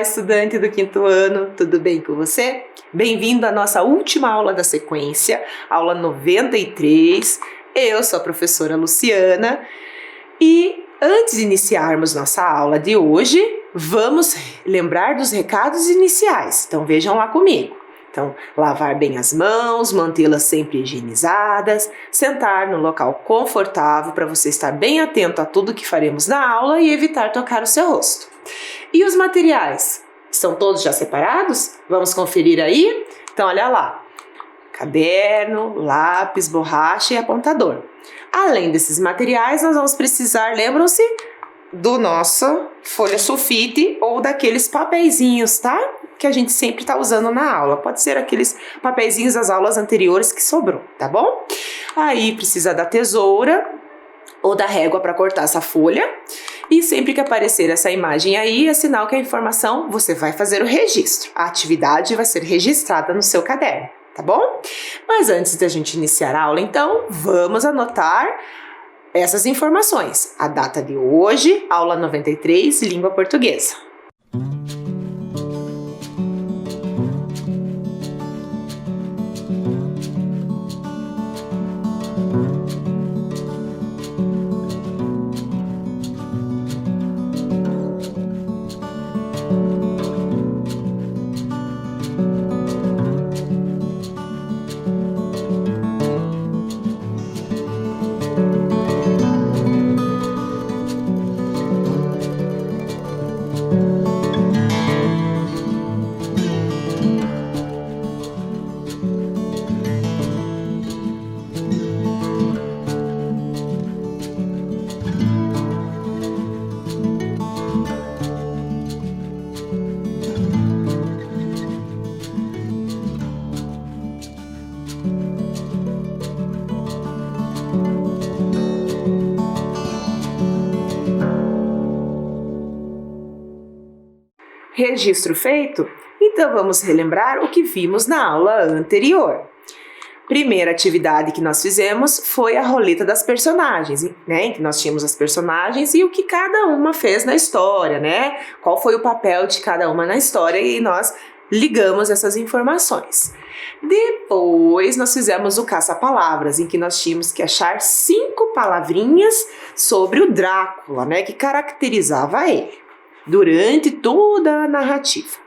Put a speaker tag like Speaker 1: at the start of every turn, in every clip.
Speaker 1: estudante do quinto ano, tudo bem com você? Bem-vindo à nossa última aula da sequência, aula 93. Eu sou a professora Luciana e antes de iniciarmos nossa aula de hoje, vamos lembrar dos recados iniciais. Então vejam lá comigo. Então, lavar bem as mãos, mantê-las sempre higienizadas, sentar no local confortável para você estar bem atento a tudo que faremos na aula e evitar tocar o seu rosto. E os materiais? Estão todos já separados? Vamos conferir aí? Então, olha lá. Caderno, lápis, borracha e apontador. Além desses materiais, nós vamos precisar, lembram-se, do nosso folha sulfite ou daqueles papeizinhos, tá? Que a gente sempre está usando na aula. Pode ser aqueles papeizinhos das aulas anteriores que sobrou, tá bom? Aí precisa da tesoura ou da régua para cortar essa folha. E sempre que aparecer essa imagem aí, é sinal que a informação, você vai fazer o registro. A atividade vai ser registrada no seu caderno, tá bom? Mas antes da gente iniciar a aula, então, vamos anotar essas informações. A data de hoje, aula 93, língua portuguesa. Registro feito? Então vamos relembrar o que vimos na aula anterior. Primeira atividade que nós fizemos foi a roleta das personagens, né? Em que nós tínhamos as personagens e o que cada uma fez na história, né? Qual foi o papel de cada uma na história e nós ligamos essas informações. Depois nós fizemos o caça-palavras, em que nós tínhamos que achar 5 palavrinhas sobre o Drácula, né? Que caracterizava ele durante toda a narrativa.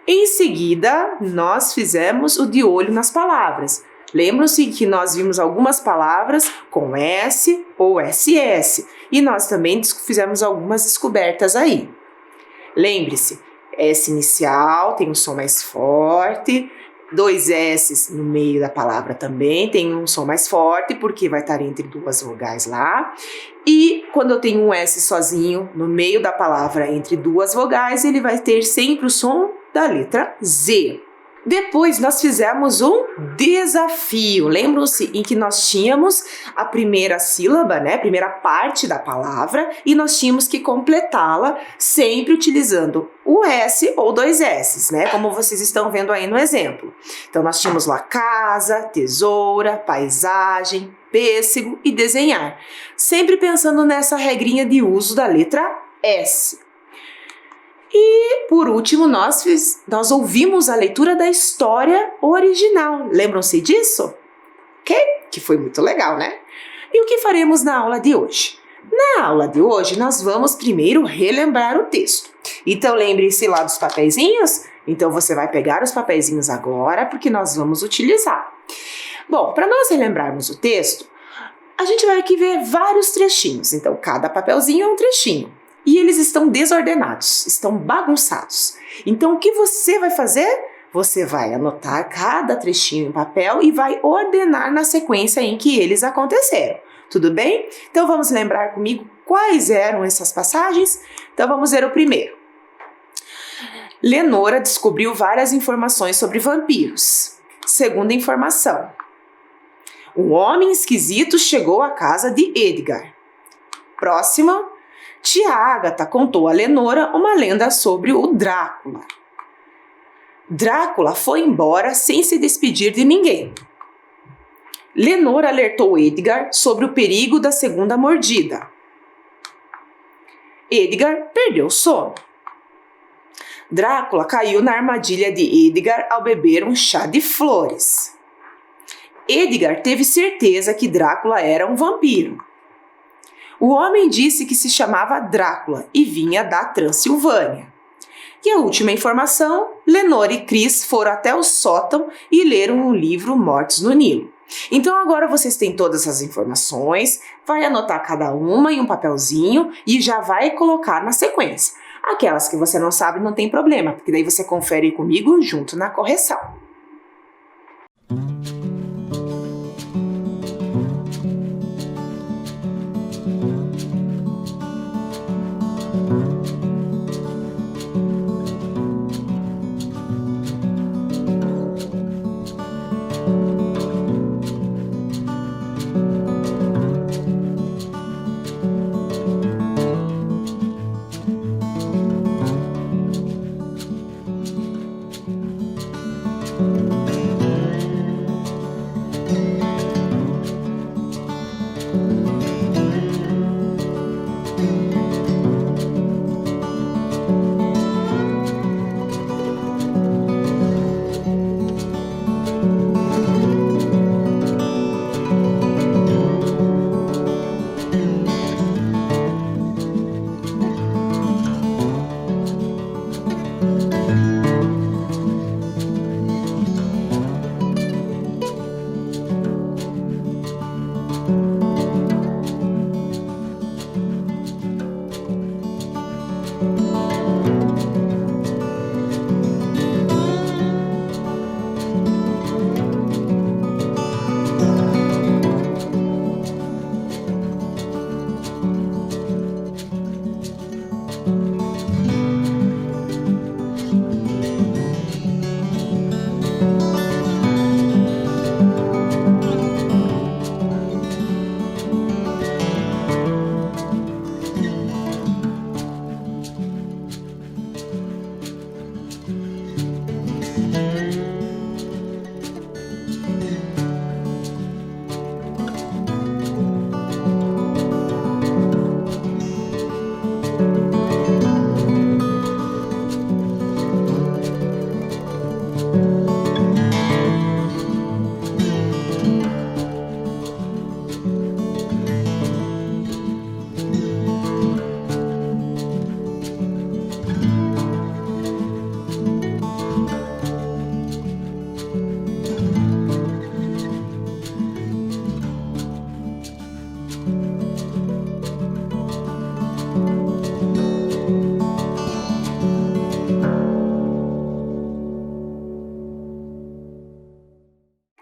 Speaker 1: Em seguida, nós fizemos o de olho nas palavras. Lembram-se que nós vimos algumas palavras com S ou SS e nós também fizemos algumas descobertas aí. Lembre-se, S inicial tem um som mais forte, 2 S no meio da palavra também tem um som mais forte, porque vai estar entre 2 vogais lá. E quando eu tenho um S sozinho no meio da palavra entre 2 vogais, ele vai ter sempre o som da letra Z. Depois nós fizemos um desafio. Lembram-se em que nós tínhamos a primeira sílaba, né? A primeira parte da palavra e nós tínhamos que completá-la sempre utilizando o S ou 2 S's, né? Como vocês estão vendo aí no exemplo. Então nós tínhamos lá casa, tesoura, paisagem, pêssego e desenhar. Sempre pensando nessa regrinha de uso da letra S. E, por último, nós ouvimos a leitura da história original. Lembram-se disso? Que foi muito legal, né? E o que faremos na aula de hoje? Na aula de hoje, nós vamos primeiro relembrar o texto. Então, lembre-se lá dos papeizinhos? Então, você vai pegar os papeizinhos agora, porque nós vamos utilizar. Bom, para nós relembrarmos o texto, a gente vai aqui ver vários trechinhos. Então, cada papelzinho é um trechinho. E eles estão desordenados, estão bagunçados. Então, o que você vai fazer? Você vai anotar cada trechinho em papel e vai ordenar na sequência em que eles aconteceram. Tudo bem? Então, vamos lembrar comigo quais eram essas passagens? Então, vamos ver o primeiro. Lenora descobriu várias informações sobre vampiros. Segunda informação. Um homem esquisito chegou à casa de Edgar. Próxima. Tia Ágata contou a Lenora uma lenda sobre o Drácula. Drácula foi embora sem se despedir de ninguém. Lenora alertou Edgar sobre o perigo da segunda mordida. Edgar perdeu o sono. Drácula caiu na armadilha de Edgar ao beber um chá de flores. Edgar teve certeza que Drácula era um vampiro. O homem disse que se chamava Drácula e vinha da Transilvânia. E a última informação, Lenore e Chris foram até o sótão e leram o livro Mortos no Nilo. Então agora vocês têm todas as informações, vai anotar cada uma em um papelzinho e já vai colocar na sequência. Aquelas que você não sabe não tem problema, porque daí você confere comigo junto na correção.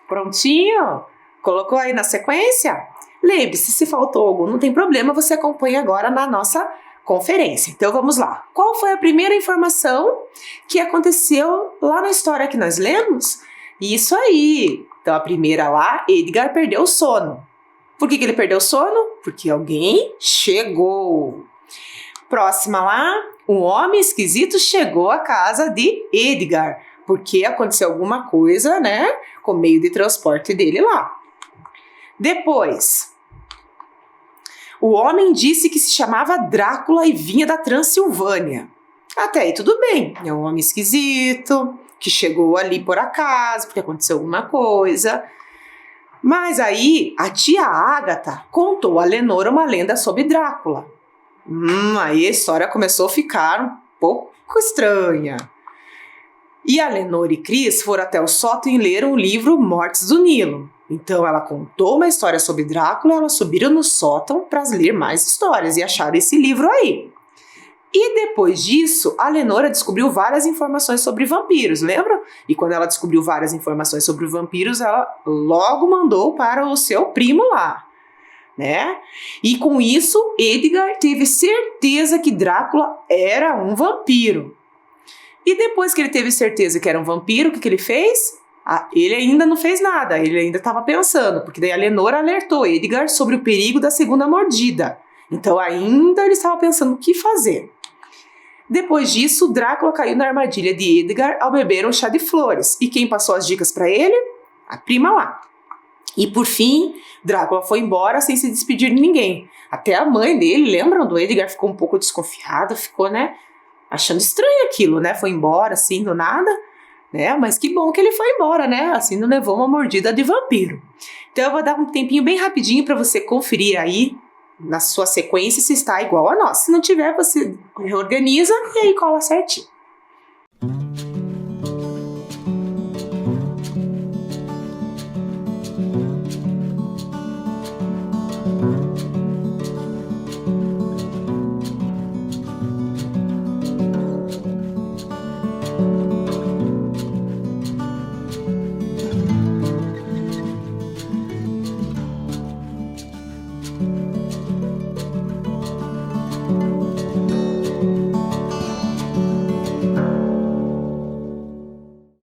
Speaker 1: Prontinho? Colocou aí na sequência? Lembre-se, se faltou algum, não tem problema, você acompanha agora na nossa conferência. Então vamos lá. Qual foi a primeira informação que aconteceu lá na história que nós lemos? Isso aí! Então a primeira lá, Edgar perdeu o sono. Por que ele perdeu o sono? Porque alguém chegou. Próxima lá, um homem esquisito chegou à casa de Edgar, porque aconteceu alguma coisa, né, com o meio de transporte dele lá. Depois, o homem disse que se chamava Drácula e vinha da Transilvânia. Até aí tudo bem, é um homem esquisito, que chegou ali por acaso, porque aconteceu alguma coisa. Mas aí, a tia Ágata contou a Lenore uma lenda sobre Drácula. Aí a história começou a ficar um pouco estranha. E a Lenore e Chris foram até o sótão e leram o livro Mortos do Nilo. Então ela contou uma história sobre Drácula, elas subiram no sótão para ler mais histórias e acharam esse livro aí. E depois disso, a Lenora descobriu várias informações sobre vampiros, lembra? E quando ela descobriu várias informações sobre vampiros, ela logo mandou para o seu primo lá, né? E com isso, Edgar teve certeza que Drácula era um vampiro. E depois que ele teve certeza que era um vampiro, o que ele fez? Ele ainda não fez nada, ele ainda estava pensando, porque daí a Lenora alertou Edgar sobre o perigo da segunda mordida. Então ainda ele estava pensando o que fazer. Depois disso, Drácula caiu na armadilha de Edgar ao beber um chá de flores. E quem passou as dicas para ele? A prima lá. E por fim, Drácula foi embora sem se despedir de ninguém. Até a mãe dele, lembram do Edgar? Ficou um pouco desconfiada, ficou, né? achando estranho aquilo, né? Foi embora assim do nada, né? Mas que bom que ele foi embora, né? Assim não levou uma mordida de vampiro. Então eu vou dar um tempinho bem rapidinho para você conferir aí na sua sequência se está igual a nós. Se não tiver, você reorganiza e aí cola certinho.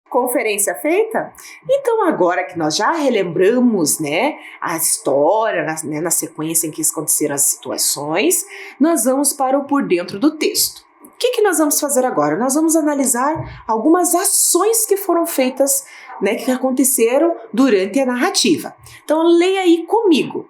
Speaker 1: Conferência feita? Então agora que nós já relembramos, né, a história, na sequência em que aconteceram as situações, nós vamos para o por dentro do texto. O que nós vamos fazer agora? Nós vamos analisar algumas ações que foram feitas, né, que aconteceram durante a narrativa. Então leia aí comigo.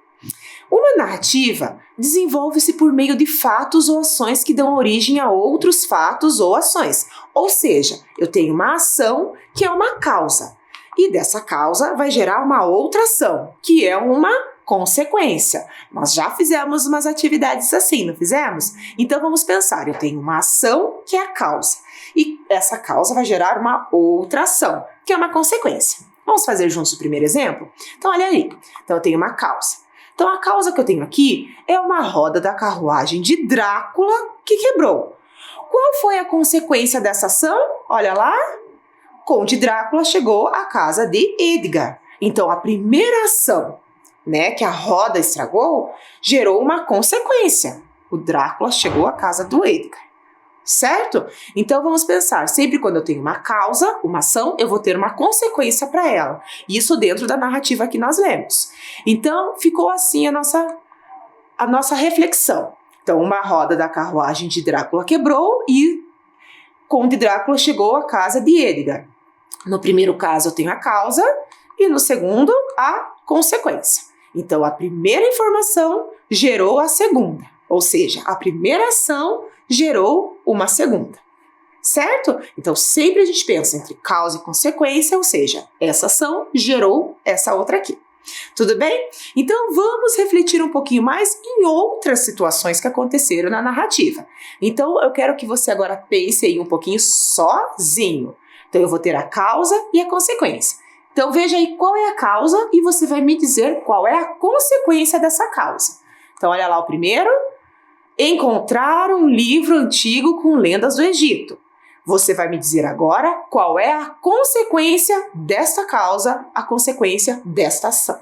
Speaker 1: Uma narrativa desenvolve-se por meio de fatos ou ações que dão origem a outros fatos ou ações. Ou seja, eu tenho uma ação que é uma causa, e dessa causa vai gerar uma outra ação, que é uma consequência. Nós já fizemos umas atividades assim, não fizemos? Então vamos pensar, eu tenho uma ação que é a causa, e essa causa vai gerar uma outra ação, que é uma consequência. Vamos fazer juntos o primeiro exemplo? Então olha aí, então eu tenho uma causa. Então a causa que eu tenho aqui é uma roda da carruagem de Drácula que quebrou. Qual foi a consequência dessa ação? Olha lá, Conde Drácula chegou à casa de Edgar. Então a primeira ação, né, que a roda estragou, gerou uma consequência. O Drácula chegou à casa do Edgar. Certo? Então vamos pensar, sempre quando eu tenho uma causa, uma ação, eu vou ter uma consequência para ela. Isso dentro da narrativa que nós lemos. Então ficou assim a nossa reflexão. Então uma roda da carruagem de Drácula quebrou e Conde Drácula chegou à casa de Edgar. No primeiro caso eu tenho a causa e no segundo a consequência. Então a primeira informação gerou a segunda. Ou seja, a primeira ação gerou uma segunda, certo? Então, sempre a gente pensa entre causa e consequência, ou seja, essa ação gerou essa outra aqui. Tudo bem? Então, vamos refletir um pouquinho mais em outras situações que aconteceram na narrativa. Então, eu quero que você agora pense aí um pouquinho sozinho. Então, eu vou ter a causa e a consequência. Então, veja aí qual é a causa e você vai me dizer qual é a consequência dessa causa. Então, olha lá o primeiro. Encontrar um livro antigo com lendas do Egito. Você vai me dizer agora qual é a consequência desta causa, a consequência desta ação.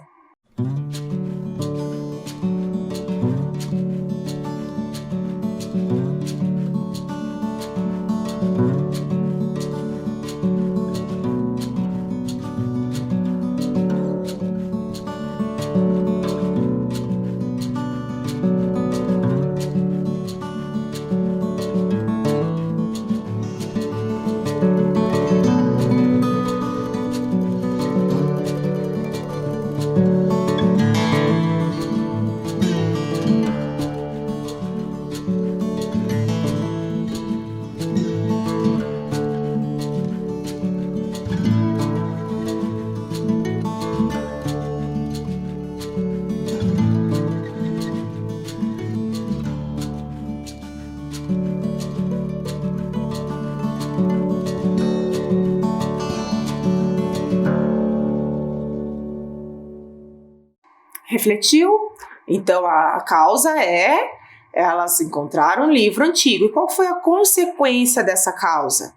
Speaker 1: Refletiu? Então a causa é elas encontraram um livro antigo. E qual foi a consequência dessa causa?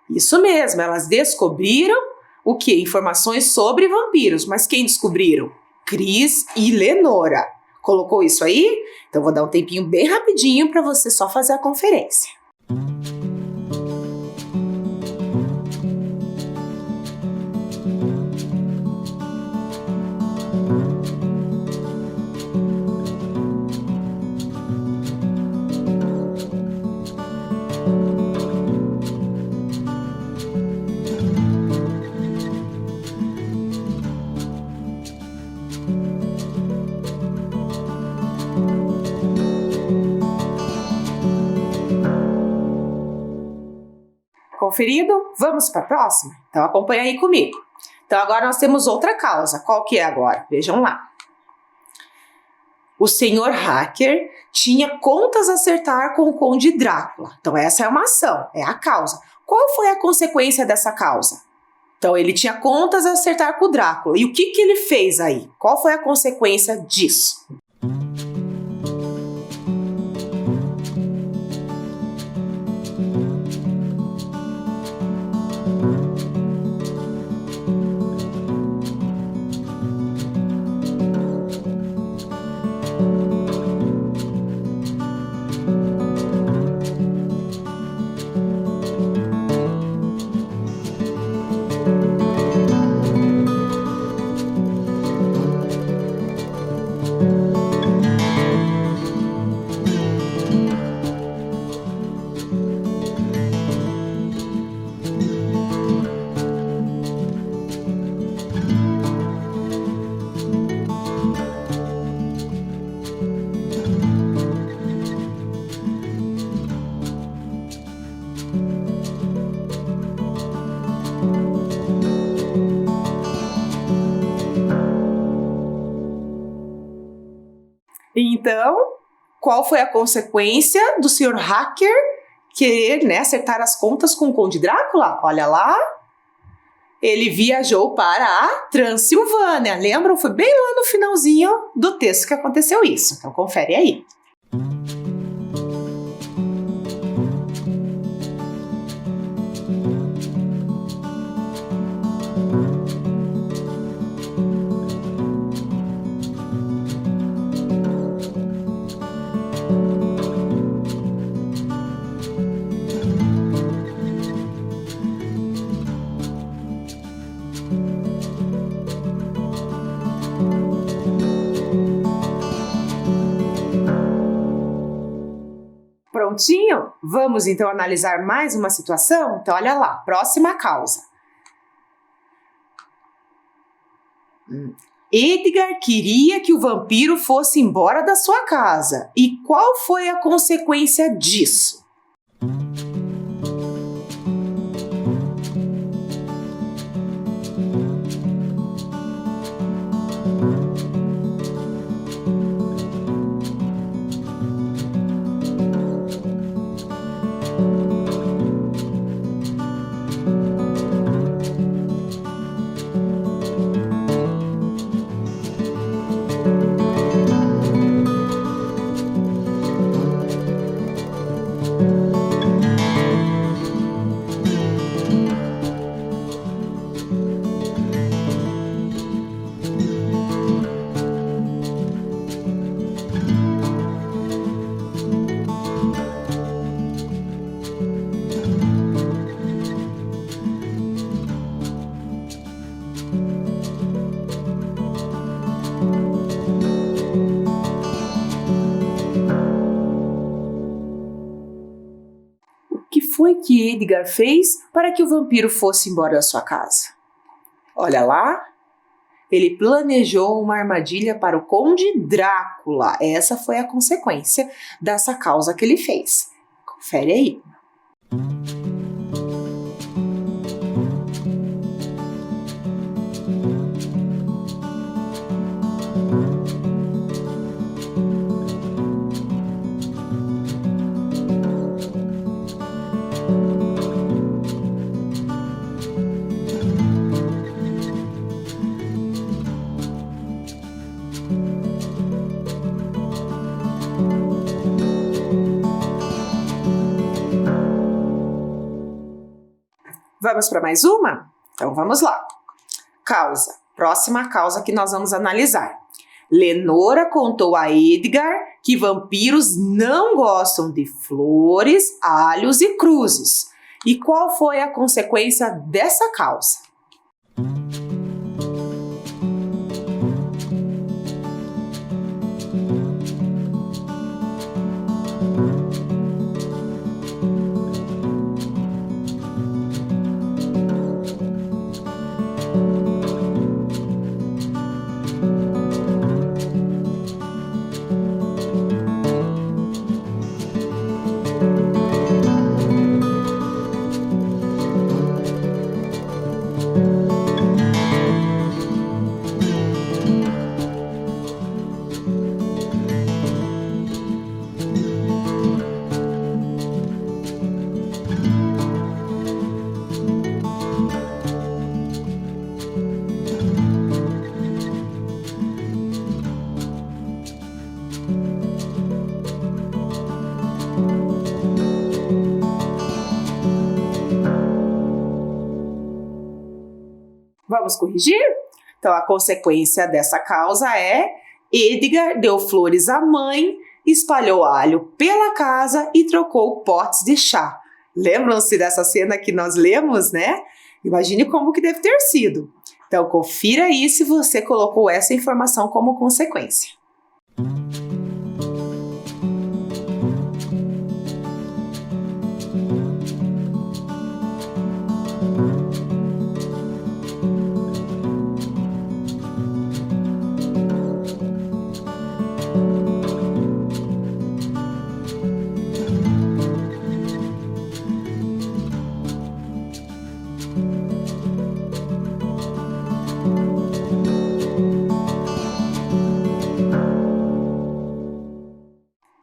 Speaker 1: Isso mesmo, elas descobriram o quê? Informações sobre vampiros. Mas quem descobriram? Cris e Lenora. Colocou isso aí? Então vou dar um tempinho bem rapidinho para você só fazer a conferência. conferido? Vamos para a próxima? Então acompanha aí comigo. Então agora nós temos outra causa. Qual que é agora? Vejam lá. O senhor hacker tinha contas a acertar com o Conde Drácula. Então essa é uma ação, é a causa. Qual foi a consequência dessa causa? Então ele tinha contas a acertar com o Drácula. E o que ele fez aí? Qual foi a consequência disso? Então, qual foi a consequência do senhor hacker querer, acertar as contas com o Conde Drácula? Olha lá, ele viajou para a Transilvânia. Lembram? Foi bem lá no finalzinho do texto que aconteceu isso. Então, confere aí. Prontinho? Vamos então analisar mais uma situação? Então olha lá, próxima causa. Edgar queria que o vampiro fosse embora da sua casa. E qual foi a consequência disso? Foi que Edgar fez para que o vampiro fosse embora da sua casa? Olha lá, ele planejou uma armadilha para o Conde Drácula. Essa foi a consequência dessa causa que ele fez. Confere aí. Vamos para mais uma? Então vamos lá. Causa. Próxima causa que nós vamos analisar. Lenora contou a Edgar que vampiros não gostam de flores, alhos e cruzes. E qual foi a consequência dessa causa? Vamos corrigir? Então, a consequência dessa causa é: Edgar deu flores à mãe, espalhou alho pela casa e trocou potes de chá. Lembram-se dessa cena que nós lemos, né? Imagine como que deve ter sido. Então, confira aí se você colocou essa informação como consequência.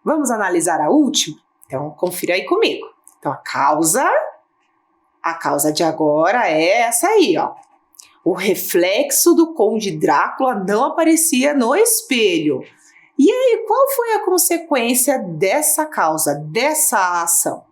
Speaker 1: Vamos analisar a última? Então, confira aí comigo. Então, a causa de agora é essa aí, ó. O reflexo do Conde Drácula não aparecia no espelho. E aí, qual foi a consequência dessa causa, dessa ação?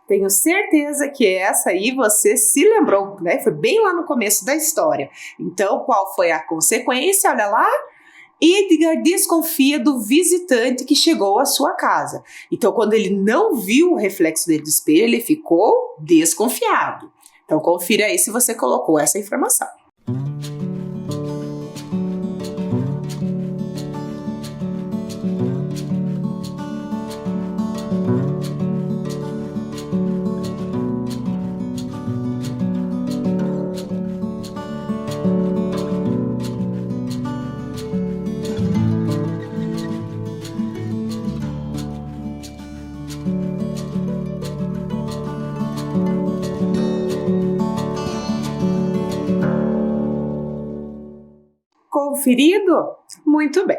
Speaker 1: Tenho certeza que essa aí você se lembrou, né? Foi bem lá no começo da história. Então, qual foi a consequência? Olha lá. Edgar desconfia do visitante que chegou à sua casa. Então, quando ele não viu o reflexo dele do espelho, ele ficou desconfiado. Então, confira aí se você colocou essa informação. Conferido? Muito bem.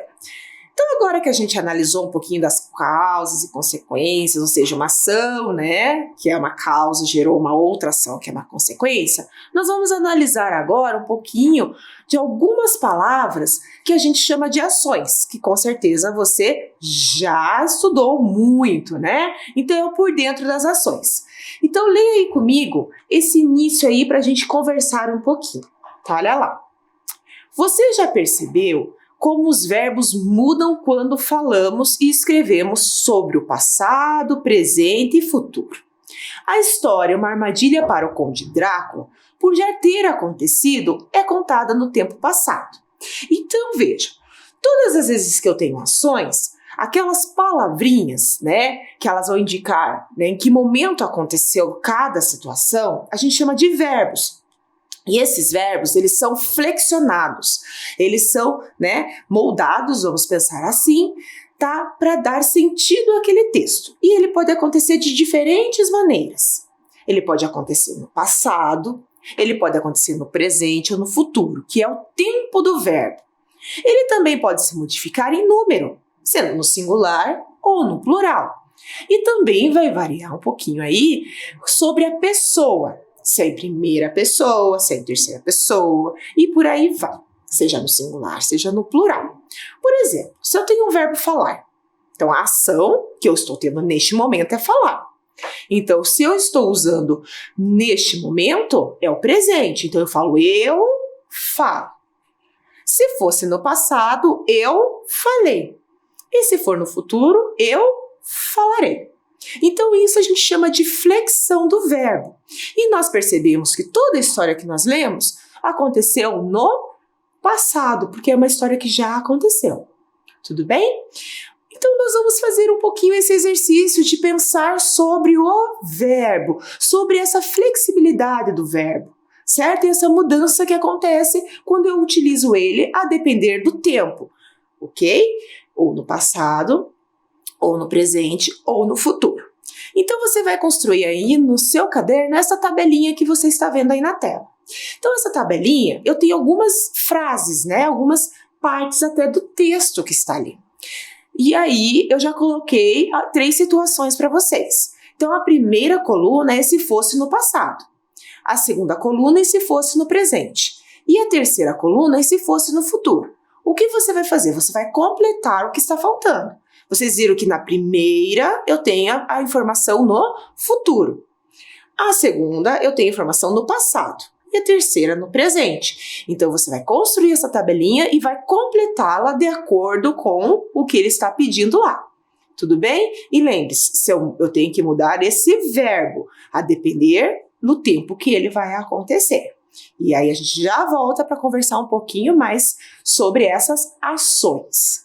Speaker 1: Então, agora que a gente analisou um pouquinho das causas e consequências, ou seja, uma ação, né, que é uma causa, gerou uma outra ação, que é uma consequência, nós vamos analisar agora um pouquinho de algumas palavras que a gente chama de ações, que com certeza você já estudou muito, né? Então, é por dentro das ações. Então, leia aí comigo esse início aí para a gente conversar um pouquinho. Tá, olha lá. Você já percebeu como os verbos mudam quando falamos e escrevemos sobre o passado, presente e futuro? A história Uma Armadilha para o Conde Drácula, por já ter acontecido, é contada no tempo passado. Então veja, todas as vezes que eu tenho ações, aquelas palavrinhas, né, que elas vão indicar, né, em que momento aconteceu cada situação, a gente chama de verbos. E esses verbos, eles são flexionados, eles são, né, moldados, vamos pensar assim, tá, para dar sentido àquele texto. E ele pode acontecer de diferentes maneiras. Ele pode acontecer no passado, ele pode acontecer no presente ou no futuro, que é o tempo do verbo. Ele também pode se modificar em número, sendo no singular ou no plural. E também vai variar um pouquinho aí sobre a pessoa, se é em primeira pessoa, se é em terceira pessoa, e por aí vai, seja no singular, seja no plural. Por exemplo, se eu tenho um verbo falar, então a ação que eu estou tendo neste momento é falar. Então, se eu estou usando neste momento, é o presente, então eu falo eu falo. Se fosse no passado, eu falei. E se for no futuro, eu falarei. Então, isso a gente chama de flexão do verbo. E nós percebemos que toda a história que nós lemos aconteceu no passado, porque é uma história que já aconteceu. Tudo bem? Então, nós vamos fazer um pouquinho esse exercício de pensar sobre o verbo, sobre essa flexibilidade do verbo, certo? E essa mudança que acontece quando eu utilizo ele a depender do tempo, ok? Ou no passado, ou no presente, ou no futuro. Então, você vai construir aí no seu caderno essa tabelinha que você está vendo aí na tela. Então, essa tabelinha, eu tenho algumas frases, né? Algumas partes até do texto que está ali. E aí, eu já coloquei 3 situações para vocês. Então, a primeira coluna é se fosse no passado. A segunda coluna é se fosse no presente. E a terceira coluna é se fosse no futuro. O que você vai fazer? Você vai completar o que está faltando. Vocês viram que na primeira eu tenho a informação no futuro. A segunda eu tenho a informação no passado. E a terceira no presente. Então, você vai construir essa tabelinha e vai completá-la de acordo com o que ele está pedindo lá. Tudo bem? E lembre-se, eu tenho que mudar esse verbo a depender do tempo que ele vai acontecer. E aí, a gente já volta para conversar um pouquinho mais sobre essas ações.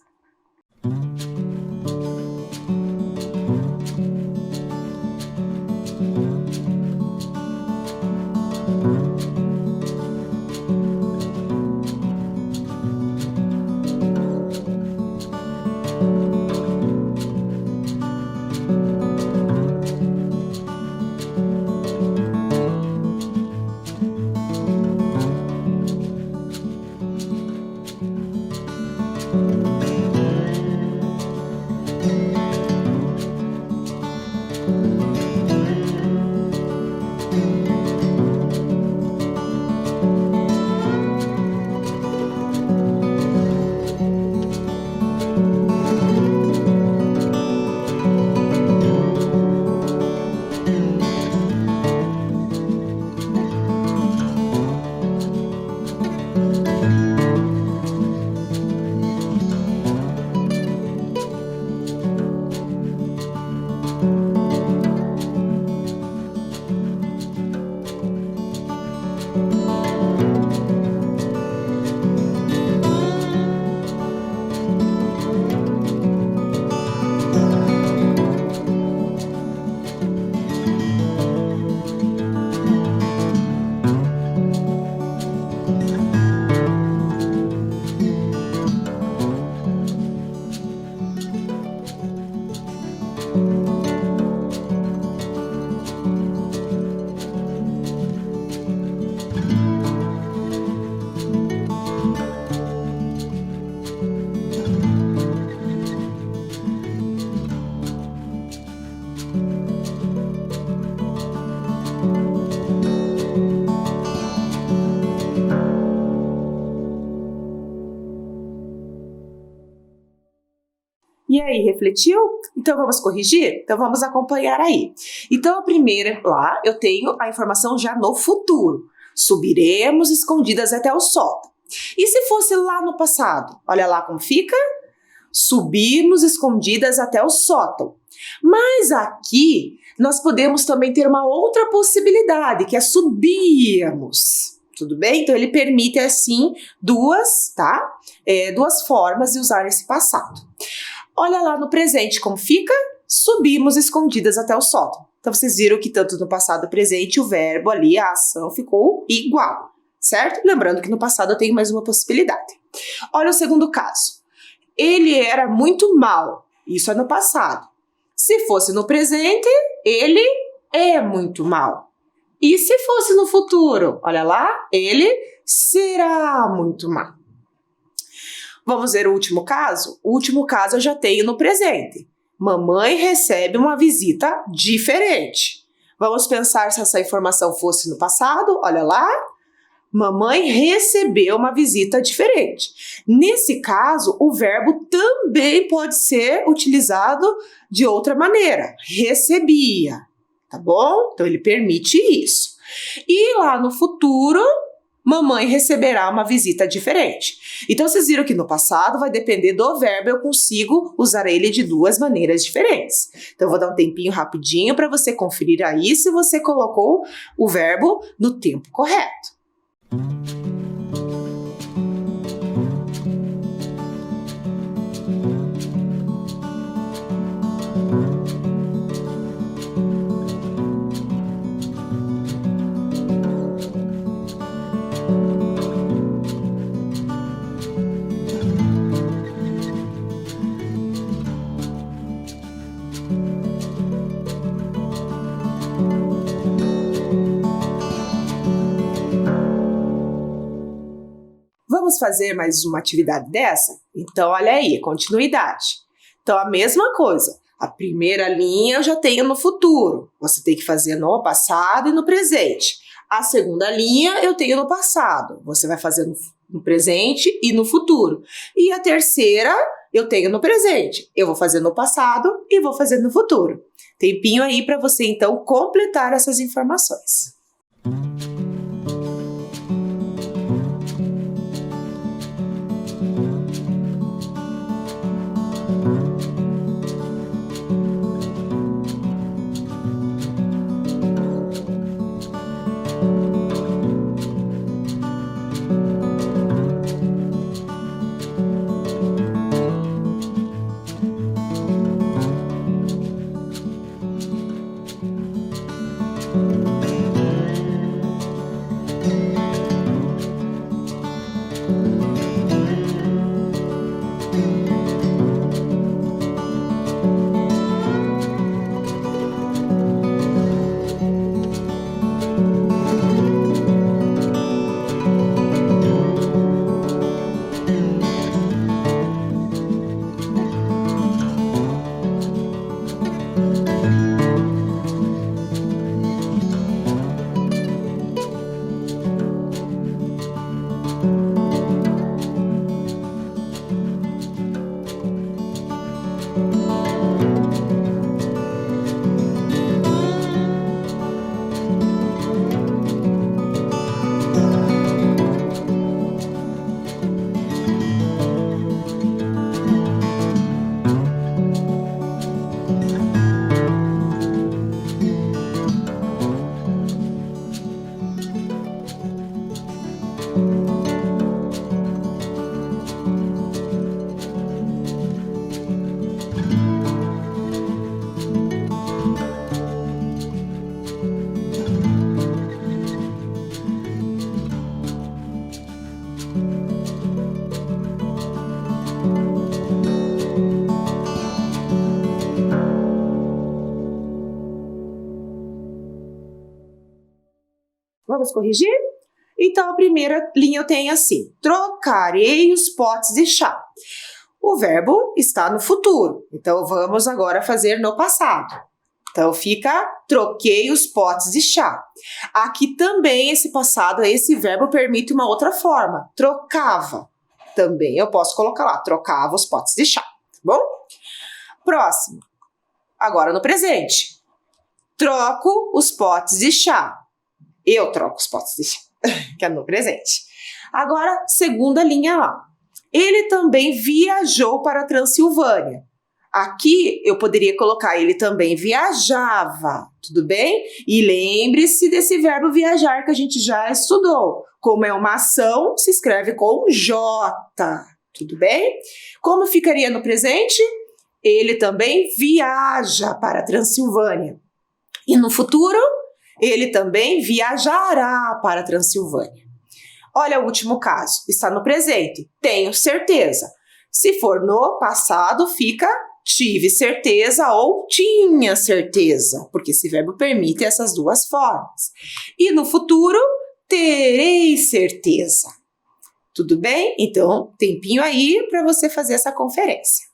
Speaker 1: E aí, refletiu? Então vamos corrigir? Então vamos acompanhar aí. Então a primeira lá, eu tenho a informação já no futuro. Subiremos escondidas até o sótão. E se fosse lá no passado? Olha lá como fica. Subimos escondidas até o sótão. Mas aqui nós podemos também ter uma outra possibilidade, que é subíamos. Tudo bem? Então ele permite assim duas formas de usar esse passado. Olha lá no presente como fica. Subimos escondidas até o sótão. Então vocês viram que tanto no passado e no presente o verbo ali, a ação ficou igual, certo? Lembrando que no passado eu tenho mais uma possibilidade. Olha o segundo caso. Ele era muito mau. Isso é no passado. Se fosse no presente, ele é muito mau. E se fosse no futuro? Olha lá, ele será muito mau. Vamos ver o último caso? O último caso eu já tenho no presente. Mamãe recebe uma visita diferente. Vamos pensar se essa informação fosse no passado. Olha lá. Mamãe recebeu uma visita diferente. Nesse caso, o verbo também pode ser utilizado de outra maneira. Recebia, tá bom? Então, ele permite isso. E lá no futuro, mamãe receberá uma visita diferente. Então, vocês viram que no passado vai depender do verbo, eu consigo usar ele de duas maneiras diferentes. Então, eu vou dar um tempinho rapidinho para você conferir aí se você colocou o verbo no tempo correto. vamos fazer mais uma atividade dessa? Então, olha aí, continuidade. Então, a mesma coisa. A primeira linha eu já tenho no futuro. Você tem que fazer no passado e no presente. A segunda linha eu tenho no passado. Você vai fazer no presente e no futuro. E a terceira eu tenho no presente. Eu vou fazer no passado e vou fazer no futuro. Tempinho aí para você, então, completar essas informações. Vamos corrigir? Então, a primeira linha eu tenho assim: trocarei os potes de chá. O verbo está no futuro, então vamos agora fazer no passado. Então, fica troquei os potes de chá. Aqui também esse passado, esse verbo permite uma outra forma, trocava. Também eu posso colocar lá, trocava os potes de chá, tá bom? Próximo, agora no presente. Troco os potes de chá. Eu troco os potes de chá, que é no presente. Agora, segunda linha lá. Ele também viajou para a Transilvânia. Aqui eu poderia colocar ele também viajava, tudo bem? E lembre-se desse verbo viajar que a gente já estudou. Como é uma ação, se escreve com J, tudo bem? Como ficaria no presente? Ele também viaja para a Transilvânia. E no futuro? Ele também viajará para a Transilvânia. Olha o último caso, está no presente, tenho certeza. Se for no passado, fica tive certeza ou tinha certeza, porque esse verbo permite essas duas formas. E no futuro, terei certeza. Tudo bem? Então, tempinho aí para você fazer essa conferência.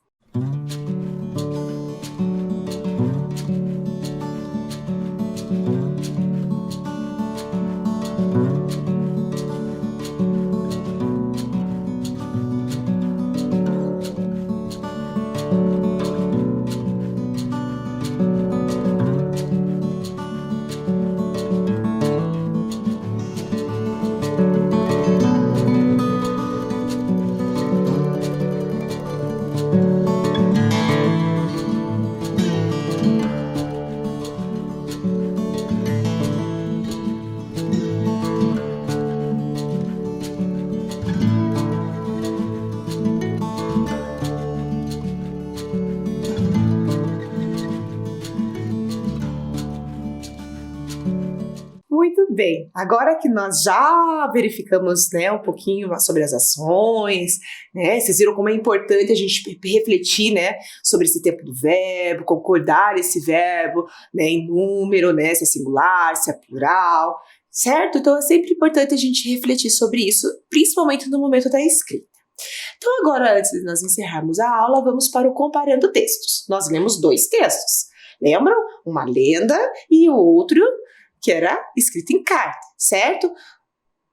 Speaker 1: Muito bem, agora que nós já verificamos, né, um pouquinho sobre as ações, né, vocês viram como é importante a gente refletir, né, sobre esse tempo do verbo, concordar esse verbo, né, em número, né, se é singular, se é plural, certo? Então é sempre importante a gente refletir sobre isso, principalmente no momento da escrita. Então agora, antes de nós encerrarmos a aula, vamos para o Comparando Textos. Nós lemos 2 textos, lembram? Uma lenda e o outro que era escrito em carta, certo?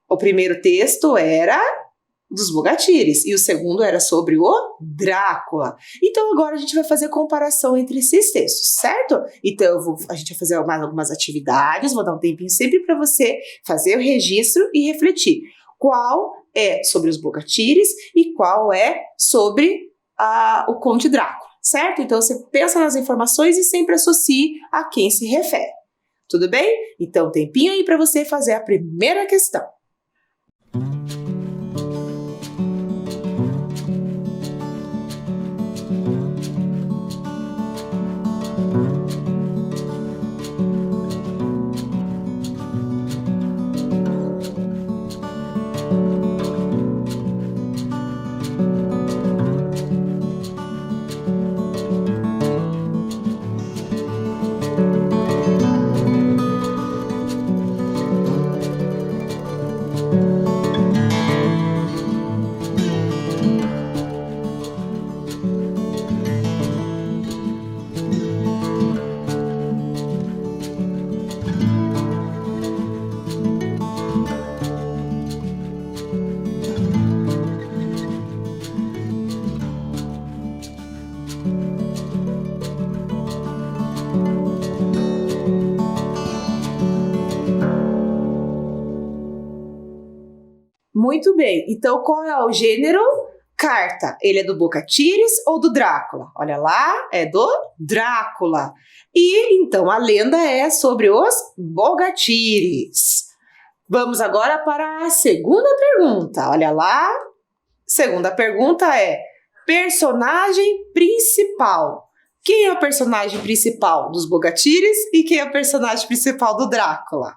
Speaker 1: O primeiro texto era dos Bogatires e o segundo era sobre o Drácula. Então agora a gente vai fazer a comparação entre esses textos, certo? Então a gente vai fazer mais algumas atividades, vou dar um tempinho sempre para você fazer o registro e refletir. Qual é sobre os Bogatires e qual é sobre o Conde Drácula, certo? Então você pensa nas informações e sempre associe a quem se refere. Tudo bem? Então tempinho aí para você fazer a primeira questão. Muito bem, então qual é o gênero? Carta. Ele é do Bogatires ou do Drácula? Olha lá, é do Drácula. E então a lenda é sobre os Bogatires. Vamos agora para a segunda pergunta. Olha lá, segunda pergunta é personagem principal. Quem é o personagem principal dos Bogatires e quem é o personagem principal do Drácula?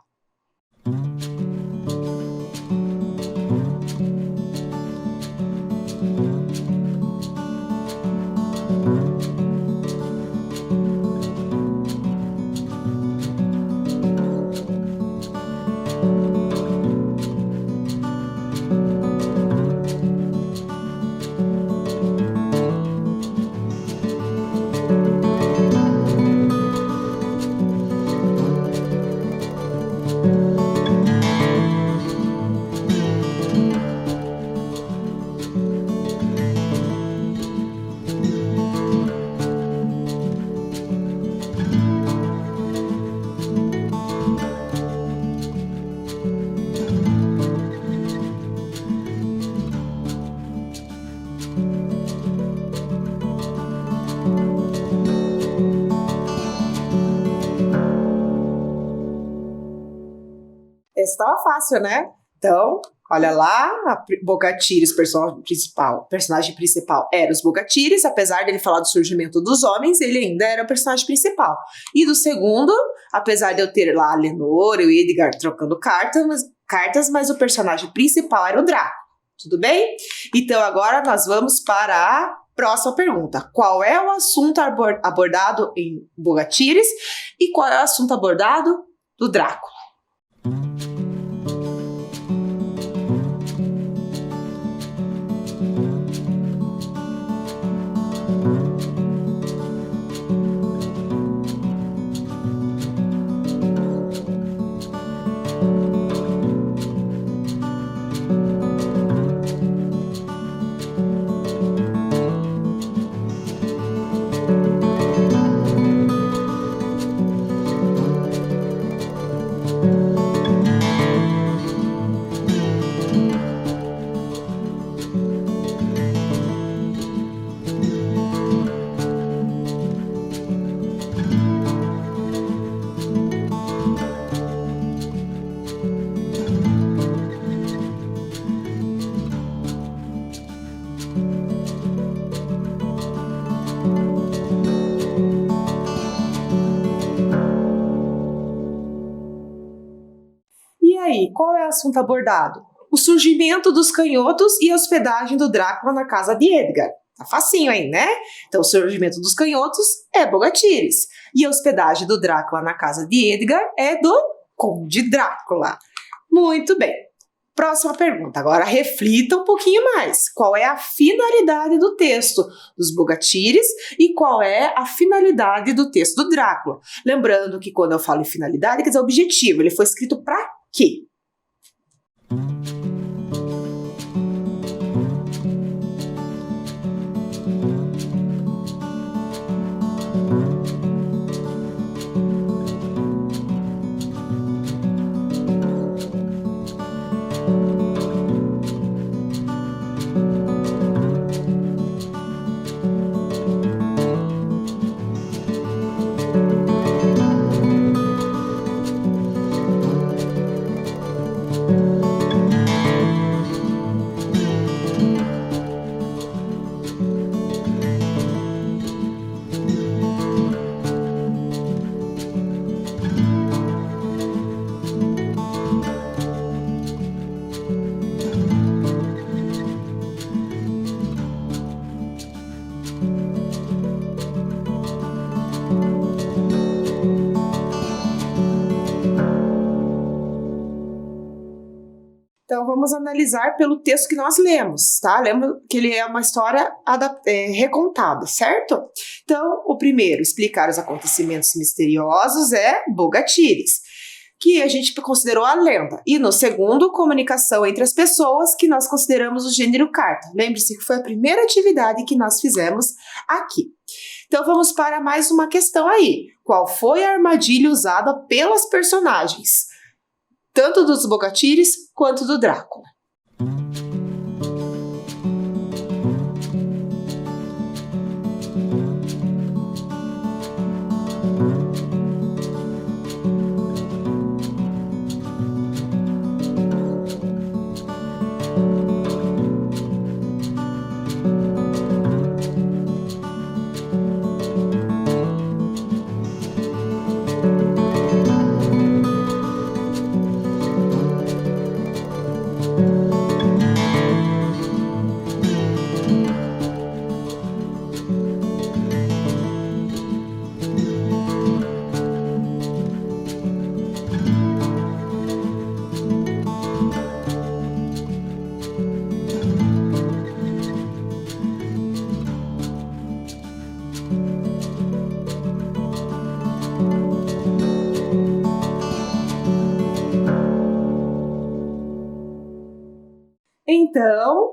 Speaker 1: Estava fácil, né? Então, olha lá, Bogatires, personagem principal era os Bogatires, apesar dele falar do surgimento dos homens, ele ainda era o personagem principal. E do segundo, apesar de eu ter lá a Lenor e o Edgar trocando cartas, mas o personagem principal era o Drácula. Tudo bem? Então agora nós vamos para a próxima pergunta. Qual é o assunto abordado em Bogatires e qual é o assunto abordado do Drácula? E aí, qual é o assunto abordado? O surgimento dos canhotos e a hospedagem do Drácula na casa de Edgar. Tá facinho aí, né? Então, o surgimento dos canhotos é Bogatires. E a hospedagem do Drácula na casa de Edgar é do Conde Drácula. Muito bem. Próxima pergunta. Agora reflita um pouquinho mais. Qual é a finalidade do texto dos Bogatyres e qual é a finalidade do texto do Drácula? Lembrando que quando eu falo em finalidade, quer dizer objetivo. Ele foi escrito para quê? Então, vamos analisar pelo texto que nós lemos, tá? Lembra que ele é uma história recontada, certo? Então, o primeiro, explicar os acontecimentos misteriosos, é Bogatyres, que a gente considerou a lenda. E no segundo, comunicação entre as pessoas, que nós consideramos o gênero carta. Lembre-se que foi a primeira atividade que nós fizemos aqui. Então, vamos para mais uma questão aí. Qual foi a armadilha usada pelas personagens? Tanto dos Bogatyres quanto do Drácula. Então,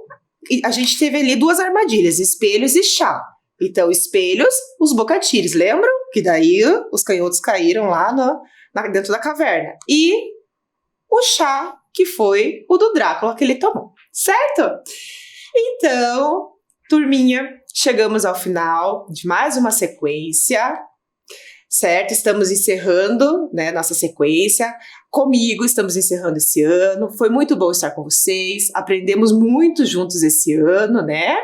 Speaker 1: a gente teve ali duas armadilhas, espelhos e chá. Então, espelhos, os Bogatyres, lembram? Que daí os canhotos caíram lá dentro da caverna. E o chá, que foi o do Drácula que ele tomou, certo? Então, turminha, chegamos ao final de mais uma sequência, certo? Estamos encerrando, né, nossa sequência. Comigo, estamos encerrando esse ano. Foi muito bom estar com vocês. Aprendemos muito juntos esse ano, né?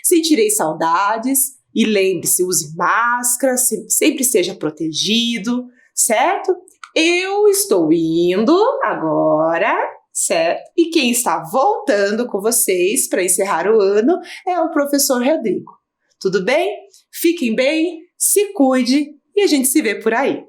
Speaker 1: Sentirei saudades. E lembre-se, use máscara, sempre seja protegido, certo? Eu estou indo agora, certo? E quem está voltando com vocês para encerrar o ano é o professor Rodrigo. Tudo bem? Fiquem bem, se cuide e a gente se vê por aí.